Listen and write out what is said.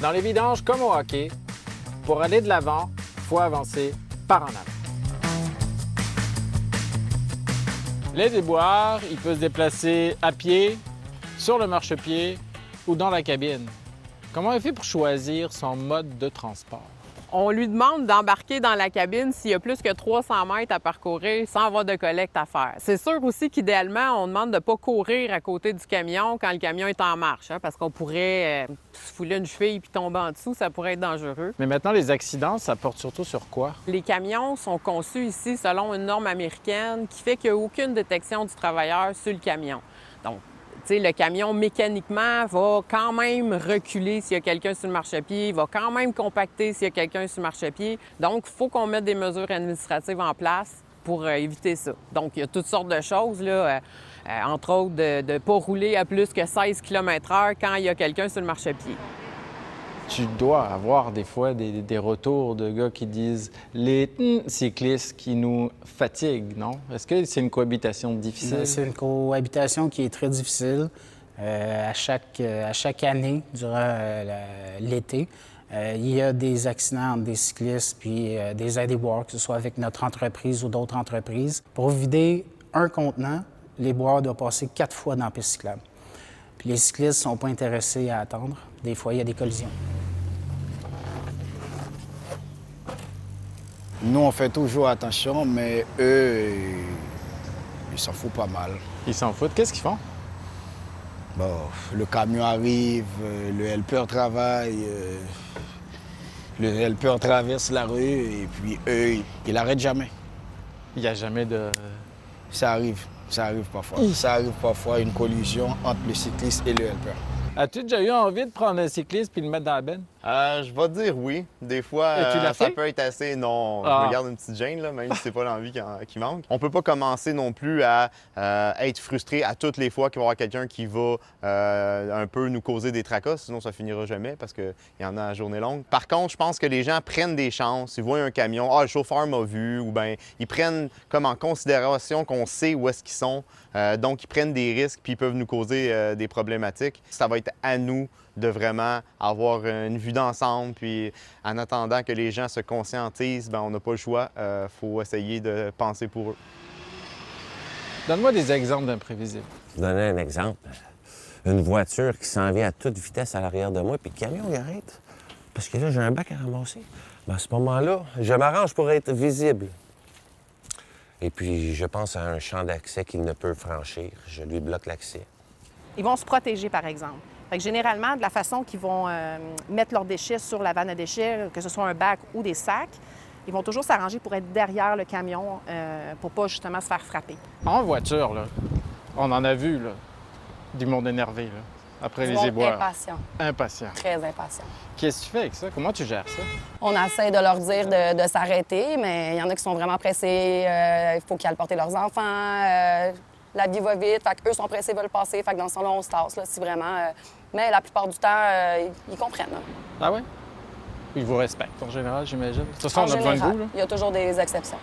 Dans les vidanges comme au hockey, pour aller de l'avant, il faut avancer par en avant. Les déboires, il peut se déplacer à pied, sur le marchepied ou dans la cabine. Comment il fait pour choisir son mode de transport? On lui demande d'embarquer dans la cabine s'il y a plus que 300 mètres à parcourir sans avoir de collecte à faire. C'est sûr aussi qu'idéalement, on demande de ne pas courir à côté du camion quand le camion est en marche, parce qu'on pourrait se fouler une cheville puis tomber en dessous, ça pourrait être dangereux. Mais maintenant, les accidents, ça porte surtout sur quoi? Les camions sont conçus ici selon une norme américaine qui fait qu'il n'y a aucune détection du travailleur sur le camion. Donc, le camion, mécaniquement, va quand même reculer s'il y a quelqu'un sur le marchepied, il va quand même compacter s'il y a quelqu'un sur le marchepied. Donc, il faut qu'on mette des mesures administratives en place pour éviter ça. Donc, il y a toutes sortes de choses, là, entre autres de ne pas rouler à plus que 16 km/h quand il y a quelqu'un sur le marchepied. Tu dois avoir des fois des retours de gars qui disent « les cyclistes qui nous fatiguent », non? Est-ce que c'est une cohabitation difficile? C'est une cohabitation qui est très difficile. À chaque année, durant l'été, il y a des accidents entre des cyclistes puis des aides-boires, que ce soit avec notre entreprise ou d'autres entreprises. Pour vider un contenant, les boires doivent passer 4 fois dans la piste cyclable. Puis les cyclistes ne sont pas intéressés à attendre. Des fois, il y a des collisions. Nous, on fait toujours attention, mais eux, ils s'en foutent pas mal. Ils s'en foutent. Qu'est-ce qu'ils font? Bon, le camion arrive, le helper travaille, le helper traverse la rue, et puis eux, ils n'arrêtent jamais. Il n'y a jamais de... Ça arrive parfois. Ça arrive parfois, une collision entre le cycliste et le helper. As-tu déjà eu envie de prendre un cycliste puis de le mettre dans la benne? Je vais te dire oui. Des fois, Et tu l'as ça fait? peut être assez... Non, Ah. je me garde une petite gêne, là, même si c'est pas l'envie qui manque. On peut pas commencer non plus à être frustré à toutes les fois qu'il va y avoir quelqu'un qui va un peu nous causer des tracas, sinon ça finira jamais parce qu'il y en a à journée longue. Par contre, je pense que les gens prennent des chances. Ils voient un camion, « Ah, le chauffeur m'a vu », ou bien ils prennent comme en considération qu'on sait où est-ce qu'ils sont. Donc, ils prennent des risques puis ils peuvent nous causer des problématiques. Ça va être à nous de vraiment avoir une vue d'ensemble. Puis en attendant que les gens se conscientisent, bien, on n'a pas le choix. Il faut essayer de penser pour eux. Donne-moi des exemples d'imprévisibles. Je vais donner un exemple. Une voiture qui s'en vient à toute vitesse à l'arrière de moi, puis le camion, il arrête. Parce que là, j'ai un bac à ramasser. Bien, à ce moment-là, je m'arrange pour être visible. Et puis, je pense à un champ d'accès qu'il ne peut franchir. Je lui bloque l'accès. Ils vont se protéger, par exemple. Fait que généralement, de la façon qu'ils vont mettre leurs déchets sur la vanne à déchets, que ce soit un bac ou des sacs, ils vont toujours s'arranger pour être derrière le camion pour pas justement se faire frapper. En voiture, là, on en a vu, là, du monde énervé, là, après Du les monde éboires. impatient, Impatient. très impatient. Qu'est-ce que tu fais avec ça? Comment tu gères ça? On essaie de leur dire de s'arrêter, mais il y en a qui sont vraiment pressés. Il faut qu'ils aillent porter leurs enfants. La vie va vite, fait qu'eux sont pressés, veulent passer. Fait que dans ce temps-là, on se tasse, là, si vraiment... mais la plupart du temps, ils comprennent. Là. Ah ouais? Ils vous respectent, en général, j'imagine. De toute façon, En on a besoin de général, vous, là. il y a toujours des exceptions.